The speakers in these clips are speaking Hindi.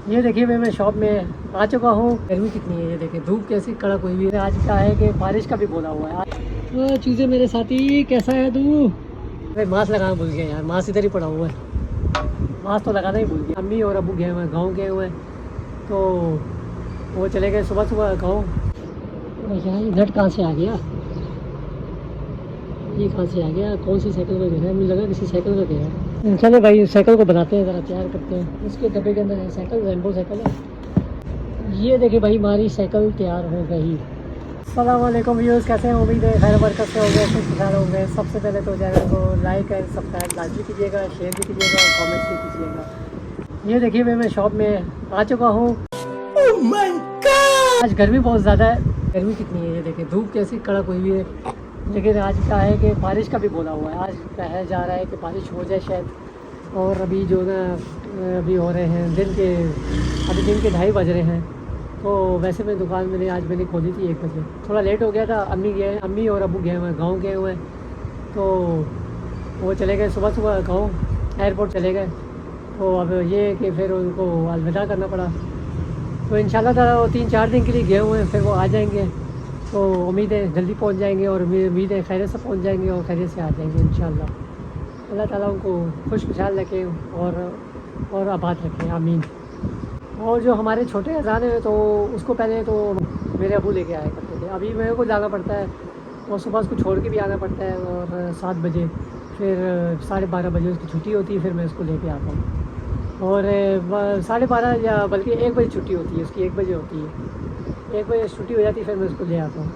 ये देखिए मैं शॉप में आ चुका हूँ। गर्मी कितनी है, ये देखिए धूप कैसी कड़क हुई हुई है। आज क्या है कि बारिश का भी बोला हुआ है। तो चीज़ें मेरे साथी, कैसा है तू? अरे मास्क लगाना भूल गया यार, मास्क इधर ही पड़ा हुआ है। मास्क तो लगाना ही भूल गया। अम्मी और अबू गए हुए हैं, गाँव गए हुए हैं, तो वो चले गए सुबह सुबह गाँव। यार ये नट कहाँ से आ गया, ये कहाँ से आ गया? कौन सी साइकिल में गया? मुझे लगा किसी साइकिल में गया। चलो भाई साइकिल को बनाते हैं, ज़रा तैयार करते हैं। इसके डब्बे के अंदर है साइकिल, रेनबो साइकिल है। ये देखिए भाई हमारी साइकिल तैयार हो गई। अस्सलाम वालेकुम व्यूअर्स, कैसे हैं? उम्मीद है खैर बरकत से होंगे, खुशहाल होंगे। सबसे पहले तो चैनल को लाइक एंड सब्सक्राइब लाजमी कीजिएगा, शेयर भी कीजिएगा और कमेंट्स भी कीजिएगा। ये देखिए मैं शॉप में आ चुका हूँ। oh my God! आज गर्मी बहुत ज़्यादा है। गर्मी कितनी है, ये देखिए धूप कैसी कड़क हुई हुई है। लेकिन आज क्या है कि बारिश का भी बोला हुआ है। आज कहा जा रहा है कि बारिश हो जाए शायद। और अभी जो ना अभी हो रहे हैं दिन के 2:30 बज रहे हैं। तो वैसे मैं दुकान मैंने खोली थी 1 बजे। थोड़ा लेट हो गया था। अम्मी और अबू गए हुए हैं, गाँव गए हुए हैं, तो वो चले गए सुबह सुबह गाँव, एयरपोर्ट चले गए। तो अब ये है कि फिर उनको अलविदा करना पड़ा। तो इंशाल्लाह ताला वो 3-4 दिन के लिए गए हुए हैं, फिर वो आ जाएंगे। तो उम्मीद है जल्दी पहुंच जाएंगे और उम्मीद है खैरियत से पहुंच जाएंगे और खैरियत से आ जाएंगे इंशाल्लाह। अल्लाह ताला उनको खुशहाल रखे और आबाद रखे, आमीन। और जो हमारे छोटे अजान हैं तो उसको पहले तो मेरे अबू लेके आया करते थे। अभी मेरे को जाना पड़ता है और सुबह उसको छोड़ के भी आना पड़ता है। और 7 बजे फिर 12:30 बजे उसकी छुट्टी होती है, फिर मैं उसको लेके आता हूँ। और 12:30 या बल्कि 1 बजे छुट्टी होती है उसकी, 1 बजे होती है। 1 बजे छुट्टी हो जाती है, फिर मैं उसको ले आता हूँ।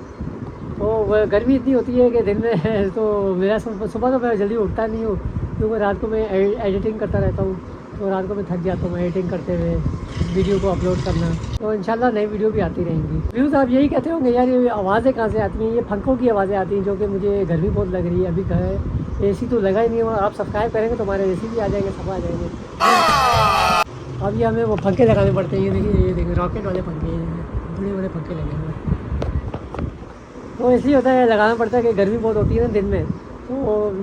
तो वह गर्मी इतनी होती है कि दिन में तो मेरा सुबह तो मैं जल्दी उठता नहीं हूँ, क्योंकि रात को मैं एडिटिंग करता रहता हूँ। तो रात को मैं थक जाता हूँ एडिटिंग करते हुए, वीडियो को अपलोड करना। तो इंशाल्लाह नई वीडियो भी आती रहेंगी। व्यूज़ आप यही कहते होंगे यार ये आवाज़ें कहाँ से आती हैं? ये पंखों की आवाज़ें आती हैं, जो कि मुझे गर्मी बहुत लग रही है। अभी घर AC तो लगा ही नहीं है। आप सब्सक्राइब करेंगे तो हमारे AC भी आ जाएंगे, सब आ जाएंगे। अभी हमें वो पंखे लगाने पड़ते हैं। ये देखिए रॉकेट वाले पंखे, बड़े बड़े पंखे लगे हुए हैं। तो इसलिए होता है, लगाना पड़ता है कि गर्मी बहुत होती है ना दिन में। तो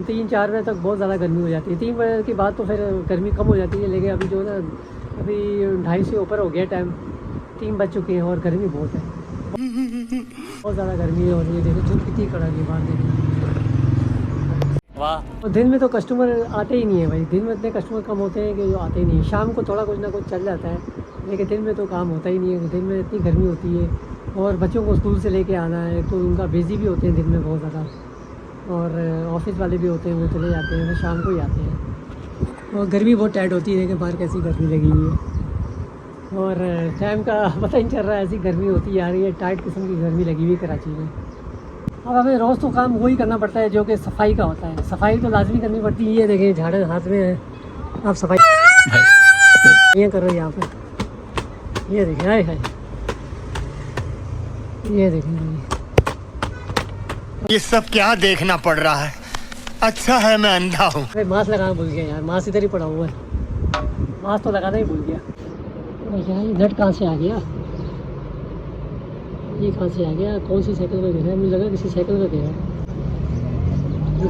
3-4 बजे तक बहुत ज़्यादा गर्मी हो जाती है। 3 बजे के बाद तो फिर गर्मी कम हो जाती है। लेकिन अभी जो ना अभी 2:30 से ऊपर हो गया टाइम, 3 बज चुके हैं और गर्मी बहुत है, बहुत ज़्यादा गर्मी हो रही है। देखो धूप कितनी कड़क है बाहर, देखिए वाह। और दिन में तो कस्टमर आते ही नहीं है भाई। दिन में इतने कस्टमर कम होते हैं कि जो आते ही नहीं है। शाम को थोड़ा कुछ ना कुछ चल जाता है, लेकिन दिन में तो काम होता ही नहीं है। दिन में इतनी गर्मी होती है और बच्चों को स्कूल से लेके आना है, तो उनका बिज़ी भी होते हैं दिन में बहुत ज़्यादा। और ऑफिस वाले भी होते हैं, वो चले जाते हैं, फिर शाम को ही आते हैं। और गर्मी बहुत टाइट होती है कि बाहर कैसी गर्मी लगी हुई है और टाइम का पता ही नहीं चल रहा है। ऐसी गर्मी होती आ रही है, टाइट किस्म की गर्मी लगी हुई कराची में। अब हमें रोज़ तो काम वही करना पड़ता है जो कि सफाई का होता है। सफाई तो लाजमी करनी पड़ती है। ये देखिए झाड़ू हाथ में है, आप सफाई ये करो यहाँ पे। ये देखिए, हाय हाय, ये देखिए ये सब क्या देखना पड़ रहा है? अच्छा है मैं अंधा हूँ। अरे मास्क लगाना भूल गया यार, मास्क इधर ही पड़ा हुआ है। मास्क तो लगाना ही भूल गया। यार ये नट कहाँ से आ गया, ये कहाँ से आ गया? कौन सी साइकिल में गया? मुझे लगा किसी साइकिल में गया।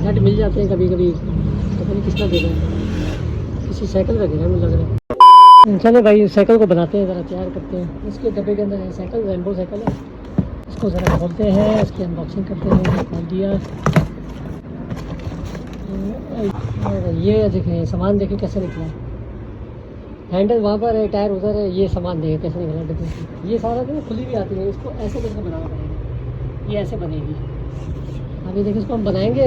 नट मिल जाते हैं कभी कभी, पता नहीं किसका दे रहा है, किसी साइकिल का गया मुझे लग रहा है। चलो भाई साइकिल को बनाते हैं, ज़रा तैयार करते हैं। इसके डब्बे के अंदर है साइकिल, रेनबो साइकिल है। इसको ज़रा खोलते हैं, इसकी अनबॉक्सिंग करते हैं। खोल दिया। और ये देखें सामान, देखें कैसे निकला। हैंडल वहाँ पर है, टायर उधर है, ये सामान देखें कैसे निकला डब्बे से। ये सारा जो खुली भी आती है, इसको ऐसे कैसे बनाना पड़ेगा, ये ऐसे बनेगी। अभी देखिए इसको हम बनाएंगे,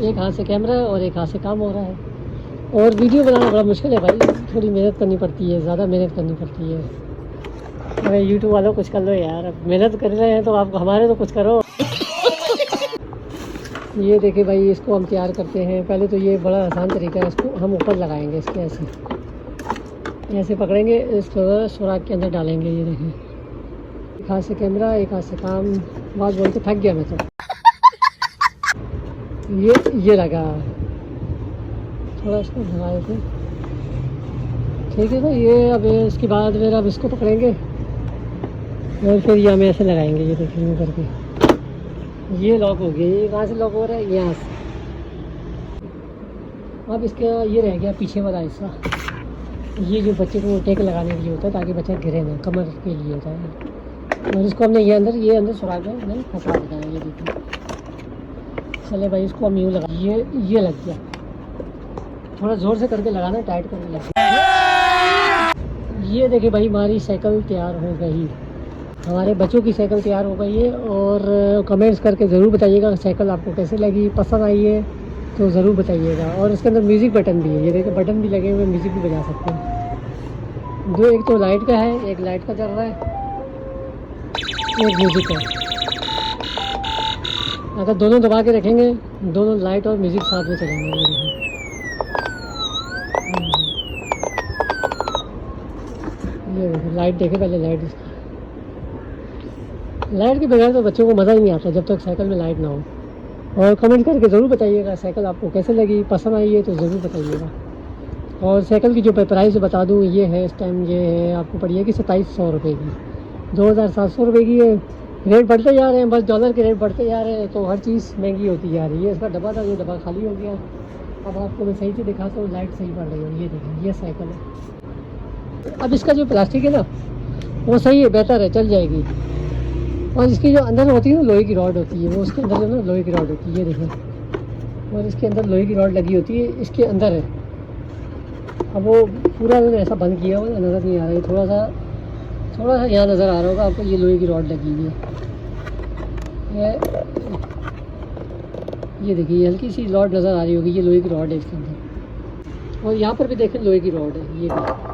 एक हाथ से कैमरा और एक हाथ से काम हो रहा है। और वीडियो बनाना बड़ा मुश्किल है भाई, थोड़ी मेहनत करनी पड़ती है, ज़्यादा मेहनत करनी पड़ती है। अरे यूट्यूब वालों कुछ कर लो यार, मेहनत कर रहे हैं तो आप हमारे तो कुछ करो। ये देखिए भाई इसको हम तैयार करते हैं। पहले तो ये बड़ा आसान तरीका है, इसको हम ऊपर लगाएंगे, इसके ऐसे पकड़ेंगे, इसको सुराख के अंदर डालेंगे। ये देखिए एक हाथ से कैमरा, एक हाथ से काम। बात बोल के थक गया मैं तो। ये लगा, थोड़ा इसको लगाए थे, ठीक है। तो ये अब इसके बाद फिर अब इसको पकड़ेंगे और फिर ये हमें ऐसे लगाएंगे। ये देखिए करके ये लॉक हो गया। ये कहाँ से लॉक हो रहा है? यहाँ से। अब इसका ये रह गया पीछे वाला हिस्सा, ये जो बच्चे को टेक लगाने के लिए होता है ताकि बच्चा गिरे ना, कमर के लिए होता है। और इसको हमने ये अंदर सुराख में मैंने फंसा दिया है, ये देखिए। चले भाई इसको हम यूँ लगा, ये लग गया, थोड़ा ज़ोर से करके लगाना, टाइट करके लग गया। ये देखिए भाई हमारी साइकिल तैयार हो गई, हमारे बच्चों की साइकिल तैयार हो गई है। और कमेंट्स करके ज़रूर बताइएगा साइकिल आपको कैसे लगी, पसंद आई है तो ज़रूर बताइएगा। और इसके अंदर म्यूज़िक बटन भी है, ये देखिए बटन भी लगे हुए, म्यूज़िक भी बजा सकते हैं। दो, एक तो लाइट का है, एक लाइट का चल रहा है, एक म्यूज़िक का। अगर दोनों दबा के रखेंगे, दोनों लाइट और म्यूज़िक साथ में चलेंगे। ये देखिए लाइट, देखे पहले लाइट इसकी। लाइट के बगैर तो बच्चों को मज़ा ही नहीं आता जब तक साइकिल में लाइट ना हो। और कमेंट करके ज़रूर बताइएगा साइकिल आपको कैसे लगी, पसंद आई है तो ज़रूर बताइएगा। और साइकिल की जो प्राइस बता दूँ, ये है इस टाइम, ये है आपको पड़ेगी 2700 रुपये की, 2700 रुपये की है। रेट बढ़ते जा रहे हैं, बस डॉलर के रेट बढ़ते जा रहे हैं, तो हर चीज़ महंगी होती जा रही है। इसका डब्बा था, ये डब्बा खाली हो गया। अब आपको मैं सही से दिखाता हूँ, लाइट सही पड़ रही है। ये देखिए, ये साइकिल है। अब इसका जो प्लास्टिक है ना, वो सही है, बेहतर है, चल जाएगी। और इसकी जो अंदर होती है ना, लोहे की रॉड होती है, वो उसके अंदर जो ना लोहे की रॉड होती है, ये देखें। और इसके अंदर लोहे की रॉड लगी होती है, इसके अंदर है। अब वो पूरा ऐसा बंद किया हुआ नज़र नहीं आ रहा है, थोड़ा सा यहाँ नज़र आ रहा होगा आपको, ये लोहे की रॉड लगी हुई है। ये देखिए हल्की सी रॉड नज़र आ रही होगी, ये लोहे की रॉड है इसके अंदर। और यहाँ पर भी देखें लोहे की रॉड है। ये भी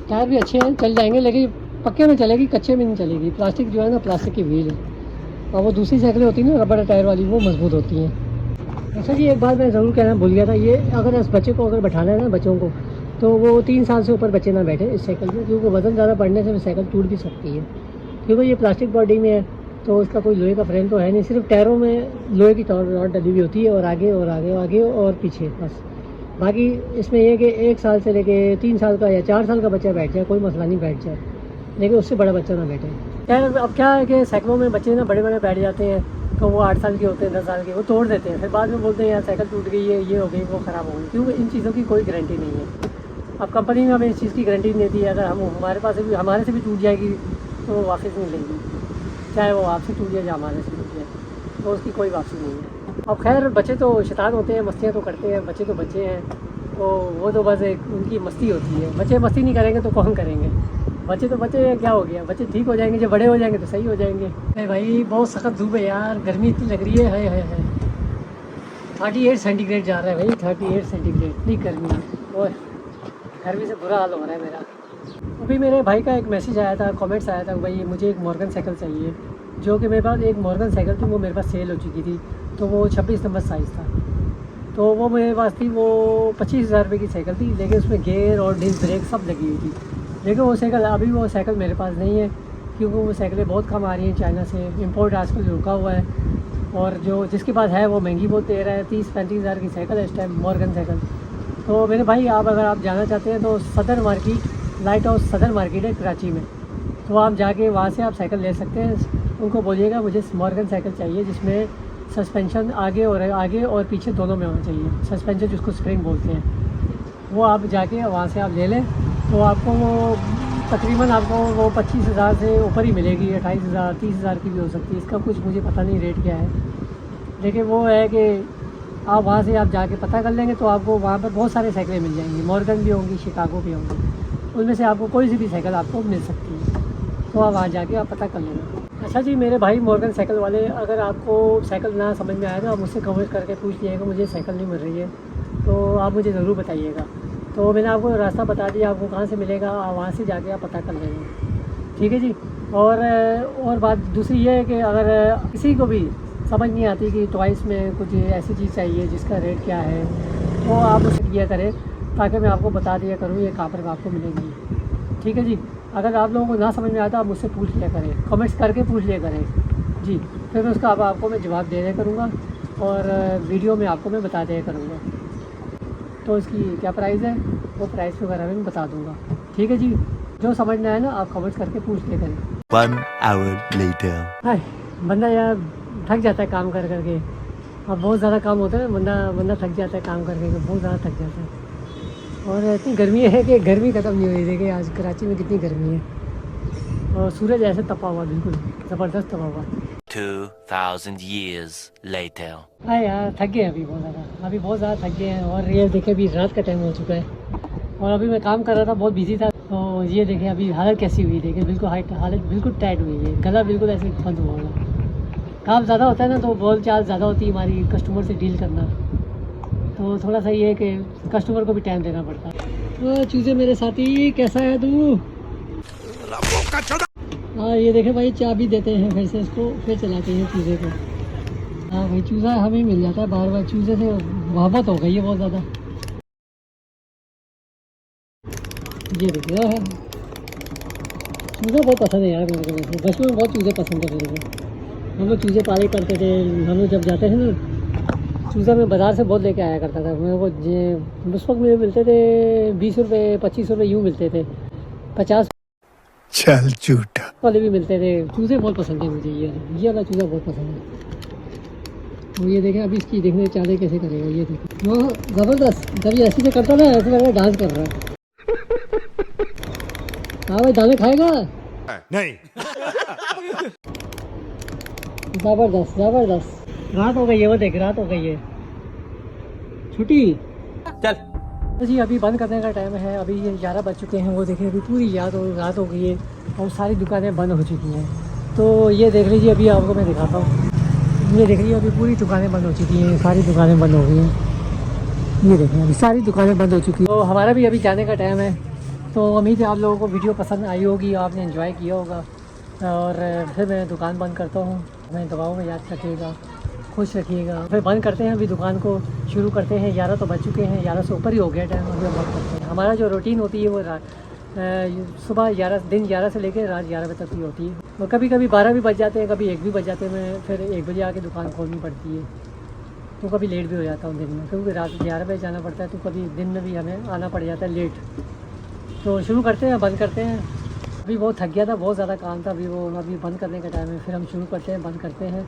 टायर भी अच्छे हैं, चल जाएंगे, लेकिन पक्के में चलेगी, कच्चे में नहीं चलेगी। प्लास्टिक जो है ना, प्लास्टिक की व्हील है। और वो दूसरी साइकिलें होती हैं ना रबड़ टायर वाली, वो मजबूत होती हैं। अच्छा जी, एक बात मैं ज़रूर कहना भूल गया था, ये अगर इस बच्चे को अगर बैठाना है ना, बच्चों को, तो वो 3 साल से ऊपर बच्चे ना बैठे इस साइकिल में, क्योंकि वज़न ज़्यादा बढ़ने से साइकिल टूट भी सकती है। क्योंकि ये प्लास्टिक बॉडी में है, तो इसका कोई लोहे का फ्रेम तो है नहीं, सिर्फ टायरों में लोहे की रॉड डली हुई होती है, और आगे और आगे आगे और पीछे, बस। बाकी इसमें यह कि 1 साल से लेके 3 साल का या 4 साल का बच्चा बैठ जाए, कोई मसला नहीं, बैठ जाए, लेकिन उससे बड़ा बच्चा ना बैठे। खैर अब क्या है कि साइकिलों में बच्चे ना बड़े बैठ जाते हैं, तो वो 8 साल के होते हैं, 10 साल के, वो तोड़ देते हैं, फिर बाद में बोलते हैं यार साइकिल टूट गई है, ये हो गई, वो ख़राब हो गई। क्योंकि इन चीज़ों की कोई गारंटी नहीं है। अब कंपनी में हमें इस चीज़ की गारंटी नहीं देती है। अगर हमारे से भी टूट जाएगी तो वापस नहीं लेंगी, चाहे वो आपसे टूट जाए या हमारे से टूट जाए, तो उसकी कोई वापसी नहीं है। अब खैर बच्चे तो शैतान होते हैं, मस्तियाँ तो करते हैं, बच्चे तो बच्चे हैं, तो वो तो बस एक उनकी मस्ती होती है। बच्चे मस्ती नहीं करेंगे तो कौन करेंगे? बच्चे तो बच्चे हैं, क्या हो गया, बच्चे ठीक हो जाएंगे, जब बड़े हो जाएंगे तो सही हो जाएंगे। अरे भाई बहुत सख्त धूप है यार, गर्मी इतनी लग रही है। 38 सेंटीग्रेड जा रहा है भाई, 38 सेंटीग्रेड, इतनी गर्मी है। और गर्मी से बुरा हाल हो रहा है मेरा। अभी मेरे भाई का एक मैसेज आया था, कमेंट्स आया था, भाई मुझे एक मॉर्गन साइकिल चाहिए, जो कि मेरे पास एक मॉर्गन साइकिल थी, वो मेरे पास सेल हो चुकी थी, तो वो 26 नंबर साइज़ था, तो वो मेरे पास थी। वो 25,000 रुपये की साइकिल थी, लेकिन उसमें गेयर और डिस्क ब्रेक सब लगी हुई थी। लेकिन वो साइकिल मेरे पास नहीं है, क्योंकि वो साइकिलें बहुत कम आ रही हैं चाइना से, इंपोर्ट आजकल रुका हुआ है। और जो जिसके पास है वो महंगी बहुत दे रहा है, 30-35 हज़ार की साइकिल है इस टाइम, मॉर्गन साइकिल। तो मेरे भाई अगर आप जाना चाहते हैं तो सदर मार्केट, लाइट हाउस सदर मार्केट है कराची में, तो आप जाके वहाँ से आप साइकिल ले सकते हैं। उनको बोलिएगा मुझे मॉर्गन साइकिल चाहिए जिसमें सस्पेंशन आगे और पीछे दोनों में होना चाहिए, सस्पेंशन जिसको स्प्रिंग बोलते हैं। वो आप जाके वहाँ से आप ले लें, तो आपको वो तकरीबन आपको वो 25,000 से ऊपर ही मिलेगी, 28,000 30,000 की भी हो सकती है। इसका कुछ मुझे पता नहीं रेट क्या है, लेकिन वो है कि आप वहाँ से आप जाके पता कर लेंगे, तो आपको वहाँ पर बहुत सारे साइकिलें मिल जाएंगी, मॉर्गन भी होंगी, शिकागो भी होंगी, उनमें से आपको कोई सी भी साइकिल आपको मिल सकती है, तो आप वहाँ जाके आप पता कर लेना। अच्छा जी मेरे भाई मॉर्गन साइकिल वाले, अगर आपको साइकिल ना समझ में आए तो आप मुझसे कमेंट करके पूछ लीजिएगा, मुझे साइकिल नहीं मिल रही है, तो आप मुझे ज़रूर बताइएगा। तो मैंने आपको रास्ता बता दिया, आपको कहाँ से मिलेगा, आप वहाँ से जाके आप पता कर लेंगे, ठीक है जी। और बात दूसरी ये है कि अगर किसी को भी समझ नहीं आती कि टॉयस में कुछ ऐसी चीज़ चाहिए जिसका रेट क्या है, तो आप उसे किया करें, ताकि मैं आपको बता दिया करूँ ये कहाँ पर आपको मिलेगी, ठीक है जी। अगर आप लोगों को ना समझ में आता आप मुझसे पूछ लिया करें, कमेंट्स करके पूछ लिया करें जी, फिर मैं उसका आपको मैं जवाब दे दिया करूँगा, और वीडियो में आपको मैं बता दिया करूँगा। तो इसकी क्या प्राइस है, वो प्राइस वगैरह में बता दूँगा, ठीक है जी। जो समझ में आए ना आप कमेंट्स करके पूछ लिया करें। 1 hour later. हाय, बंदा यार थक जाता है काम कर करके, अब बहुत ज़्यादा काम होता है, बंदा थक जाता है काम करके, बहुत ज़्यादा थक जाता है। और इतनी गर्मी है कि गर्मी ख़त्म नहीं हुई। देखिए आज कराची में कितनी गर्मी है और सूरज ऐसे तपा हुआ, बिल्कुल ज़बरदस्त तपा हुआ। 2000 years later. हाँ यार थक गए अभी बहुत ज़्यादा, अभी बहुत ज़्यादा थक गए हैं। और ये देखिए अभी रात का टाइम हो चुका है और अभी मैं काम कर रहा था, बहुत बिजी था। तो ये देखें अभी हालत कैसी हुई, देखिए बिल्कुल हालत बिल्कुल टाइट हुई है, गला बिल्कुल ऐसे बंद हुआ होगा। काम ज़्यादा होता है ना तो बोल चाल ज़्यादा होती है हमारी, कस्टमर से डील करना, तो थोड़ा सा ये है कि कस्टमर को भी टाइम देना पड़ता है। तो चूज़े मेरे साथी कैसा है तू? हाँ ये देखें भाई, चाबी देते हैं फिर से इसको, फिर चलाते हैं चूज़े को। हाँ भाई चूज़ा हमें मिल जाता है बार बार, चूज़े से मोहब्बत हो गई है बहुत ज़्यादा। ये देखिए चूज़ा बहुत पसंद है यार मेरे को, वैसे बचपन में बहुत चूज़े पसंद है मेरे को। हम लोग चूज़े पाले करते थे, हम लोग जब जाते थे ना चूज़ा मैं बाज़ार से बहुत लेके आया करता था मेरे को। उस वक्त मुझे मिलते थे 20 रुपये 25 रुपये यूँ मिलते थे, 50 चल झूठा वाले भी मिलते थे। चूज़े बहुत पसंद है मुझे, ये वाला चूज़ा बहुत पसंद है। तो ये देखें अभी इसकी देखने चाले कैसे करेगा, ये देखें वो ज़बरदस्त। जब ये ऐसे करता ना ऐसे लग रहा है डांस कर रहा है। हाँ भाई दाने खाएगा नहीं। ज़बरदस्त ज़बरदस्त। रात हो गई है, वो देख रात हो गई है, छुट्टी चल जी। अभी बंद करने का टाइम है, अभी ये 11 बज चुके हैं। वो देखिए अभी पूरी रात हो गई है और सारी दुकानें बंद हो चुकी हैं। तो ये देख लीजिए अभी आपको मैं दिखाता हूँ, ये देख लीजिए अभी पूरी दुकानें बंद हो चुकी हैं, सारी दुकानें बंद हो गई हैं। ये देखें अभी सारी दुकानें बंद हो चुकी हैं। तो हमारा भी अभी जाने का टाइम है। तो उम्मीद है आप लोगों को वीडियो पसंद आई होगी, आपने एंजॉय किया होगा। और फिर मैं दुकान बंद करता हूँ, मैं दवाओं में याद रखिएगा, खुश रखिएगा। फिर बंद करते हैं अभी दुकान को, शुरू करते हैं। 11 तो बज चुके हैं, 11 से ऊपर ही हो गया टाइम, अभी हम बंद करते हैं। हमारा जो रूटीन होती है वो सुबह 11 दिन 11 से लेकर रात 11 बजे तक ही होती है। और कभी कभी 12 भी बज जाते हैं, कभी 1 भी बज जाते हैं। मैं फिर 1 बजे आके दुकान खोलनी पड़ती है, तो कभी लेट भी हो जाता हूँ दिन में, क्योंकि रात 11 बजे जाना पड़ता है, तो कभी दिन में भी हमें आना पड़ जाता है लेट। तो शुरू करते हैं, बंद करते हैं। अभी बहुत थक गया था, बहुत ज़्यादा काम था, अभी बंद करने का टाइम है। फिर हम शुरू करते हैं, बंद करते हैं।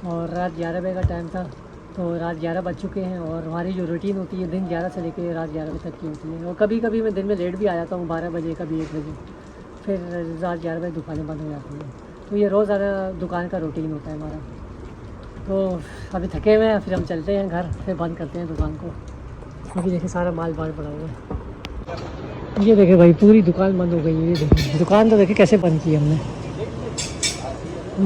और रात 11 बजे का टाइम था, तो रात 11 बज चुके हैं। और हमारी जो रूटीन होती है दिन 11 से लेकर रात 11 बजे तक की होती है। और कभी कभी मैं दिन में लेट भी आ जाता हूँ, 12 बजे, कभी 1 बजे, फिर रात 11 बजे दुकानें बंद हो जाती हैं। तो ये रोज़ाना दुकान का रूटीन होता है हमारा। तो अभी थके हुए हैं, फिर हम चलते हैं घर, फिर बंद करते हैं दुकान को। अभी देखिए सारा माल बाहर पड़ा हुआ है। ये देखे भाई पूरी दुकान बंद हो गई है। ये देखिए दुकान तो देखिए कैसे बंद की है हमने,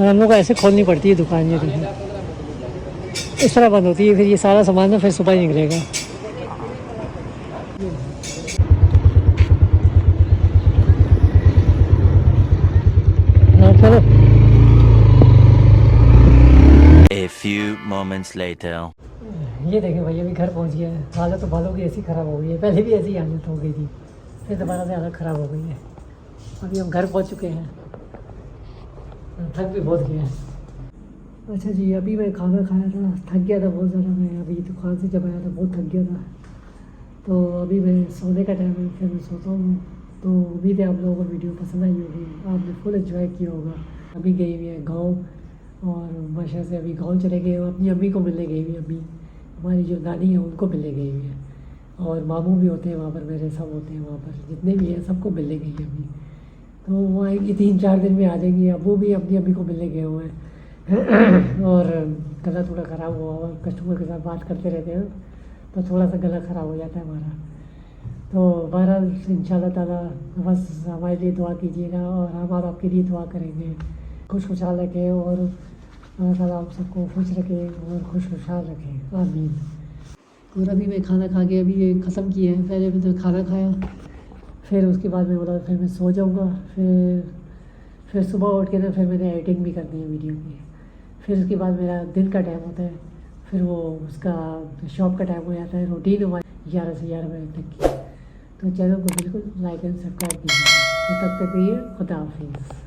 हम लोग को ऐसे खोलनी पड़ती है दुकान। ये देखिए इस तरह बंद होती है, फिर ये सारा सामान ना फिर सुबह ही निकलेगा। हाँ चलो। A few moments later. ये देखें भाई अभी घर पहुंच गया है। हालत तो बालों की ऐसी ख़राब हो गई है, पहले भी ऐसी हालत हो गई थी, फिर दोबारा से हालत ख़राब हो गई है। अभी हम घर पहुंच चुके हैं, थक भी बहुत गया है। अच्छा जी, अभी मैं खाना खाया था, थक गया था बहुत ज़्यादा। मैं अभी दुकान से जब आया था बहुत थक गया था, तो अभी मैं सोने का टाइम है, फिर मैं सोता हूँ। तो उम्मीद है आप लोगों को वीडियो पसंद आई होगी, आपने फुल एंजॉय किया होगा। अभी गई हुई है गाँव, और माशा से अभी गाँव चले गए, अपनी अम्मी को मिलने गई हुई। अभी हमारी जो नानी है उनको मिलने गई हुई है, और मामू भी होते हैं वहाँ पर, मेरे सब होते हैं वहाँ पर, जितने भी हैं सबको मिलने गई है अभी। तो वो आएंगी 3-4 दिन में आ जाएंगी। अब वो भी अपनी अम्मी को मिलने गए हुए हैं। और गला थोड़ा ख़राब हुआ हुआ, कस्टमर के साथ बात करते रहते हैं तो थोड़ा सा गला ख़राब हो जाता है हमारा। तो बहरहाल इंशाल्लाह ताला बस हमारे लिए दुआ कीजिएगा, और हम आप आपके लिए दुआ करेंगे। खुशहाल रखें, और अल्लाह ताला आप सबको खुश रखे और खुशहाल रखें, आमीन। और अभी मैं खाना खा के अभी ये ख़त्म किया है। पहले मैं तो खाना खाया, फिर उसके बाद मैं बोला फिर मैं सो जाऊँगा। फिर सुबह उठ के ना फिर मैंने एडिटिंग भी करनी है वीडियो की। फिर उसके बाद मेरा दिन का टाइम होता है, फिर वो उसका शॉप का टाइम हो जाता है। रूटीन हमारी 11 से 11 बजे तक की। तो चैनल को बिल्कुल लाइक एंड सब्सक्राइब कीजिए। तो तब तक के लिए खुदा हाफिज़।